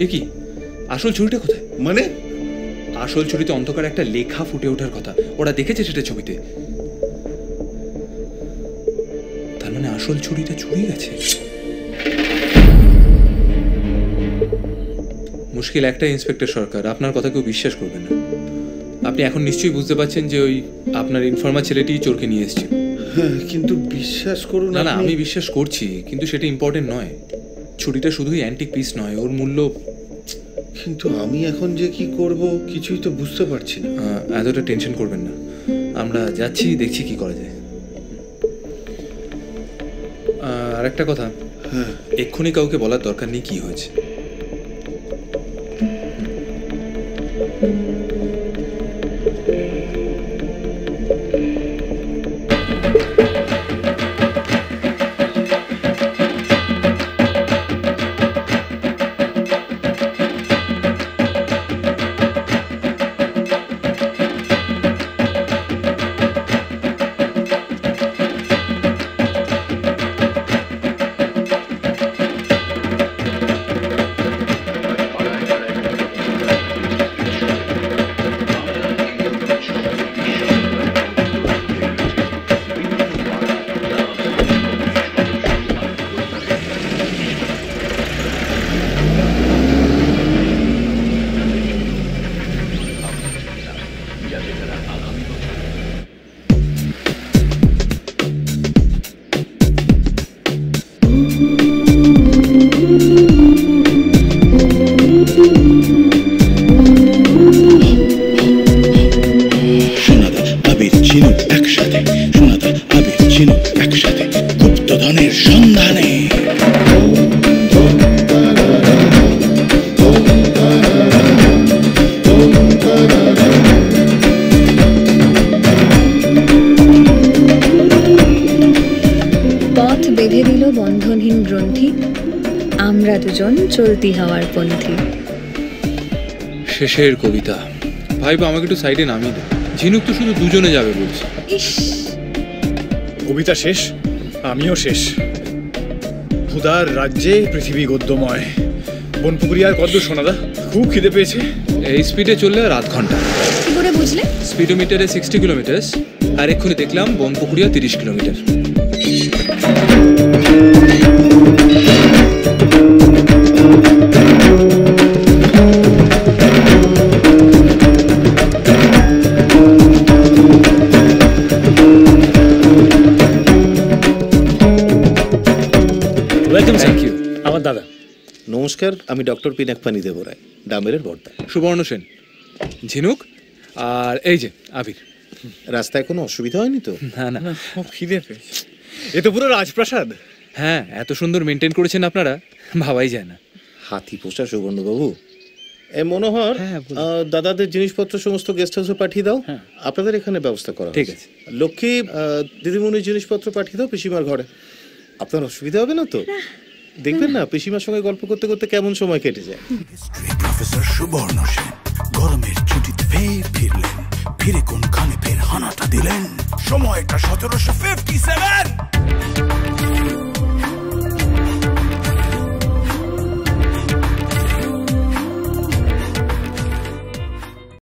এ কি, আসল ছুরিটা কোথায়? মানে আসল ছুরিতে অন্ধকার একটা লেখা ফুটে ওঠার কথা, ওরা দেখেছে সেটা ছবিতে। তার মানে আসল ছুরিটা চুরি গেছে। মুশকিল একটাই ইন্সপেক্টর সরকার, আপনার কথা কেউ বিশ্বাস করবে না। আপনি এখন নিশ্চয়ই বুঝতে পারছেন যে ওই আপনার ইনফর্মার ছেলেটি চোরকে নিয়ে এসেছিল। হ্যাঁ, কিন্তু বিশ্বাস করুন না না, আমি বিশ্বাস করছি, কিন্তু সেটা ইম্পর্টেন্ট নয়। ছুরিটা শুধুই অ্যান্টিক পিস নয়, ওর মূল্য। কিন্তু আমি এখন যে কি করব কিছুই তো বুঝতে পারছি না। এতটা টেনশন করবেন না, আমরা যাচ্ছি, দেখছি কি করা যায়। আর একটা কথা, এক্ষুনি কাউকে বলার দরকার নেই কি হয়েছে। গুপ্তধনের সন্ধানে পথ বেঁধে দিল বন্ধনহীন গ্রন্থি, আমরা দুজন চলতি হওয়ার পন্থী। শেষের কবিতা। ভাইবা আমাকে একটু সাইডে নামিয়ে দে, ঝিনুক তো শুধু দুজনে যাবে বলছে। কবিতা শেষ, আমিও শেষ। ক্ষুধার রাজ্যে পৃথিবী গদ্যময়। বনপুকুরি আর কদ্দূর সোনাদা? খুব খিদে পেয়েছে। এই স্পিডে চললে আর আধ ঘন্টা। কি করে বুঝলে? স্পিডোমিটারে 60 কিলোমিটার, আর এক্ষুনি দেখলাম বনপুকুরিয়া 30 কিলোমিটার। আমার দাদা। নমস্কার, আমি ডক্টর পিনাকপানি দেবরায়, ডামেরের বর্দা। সুবর্ণ সেন, ঝিনুক, আর এই যে আবির। রাস্তায় কোনো অসুবিধা হয়নি তো? না না, খুব খিদে পেয়েছে। এ তো পুরো রাজপ্রাসাদ। হ্যাঁ, এত সুন্দর মেনটেন করেছেন আপনারা, ভাবাই যায় না। হাতি পোষা সুবর্ণবাবু, মনে হয় দাদাদের জিনিসপত্র সমস্ত গেস্ট হাউসে পাঠিয়ে দাও। আপনাদের এখানে ব্যবস্থা করা ঠিক আছে। লক্ষ্মী, দিদিমণির জিনিসপত্র পাঠিয়ে দাও পিসিমার ঘরে। আপনার অসুবিধা হবে না তো? দেখবেন না পিসিমার সঙ্গে গল্প করতে করতে কেমন সময় কেটে যায়। প্রফেসর সুবর্ণ সেন গরমের ছুটিতে ফের ফিরলেন। ফিরে কোনখানে ফের হানাটা দিলেন। সময়টা 1757।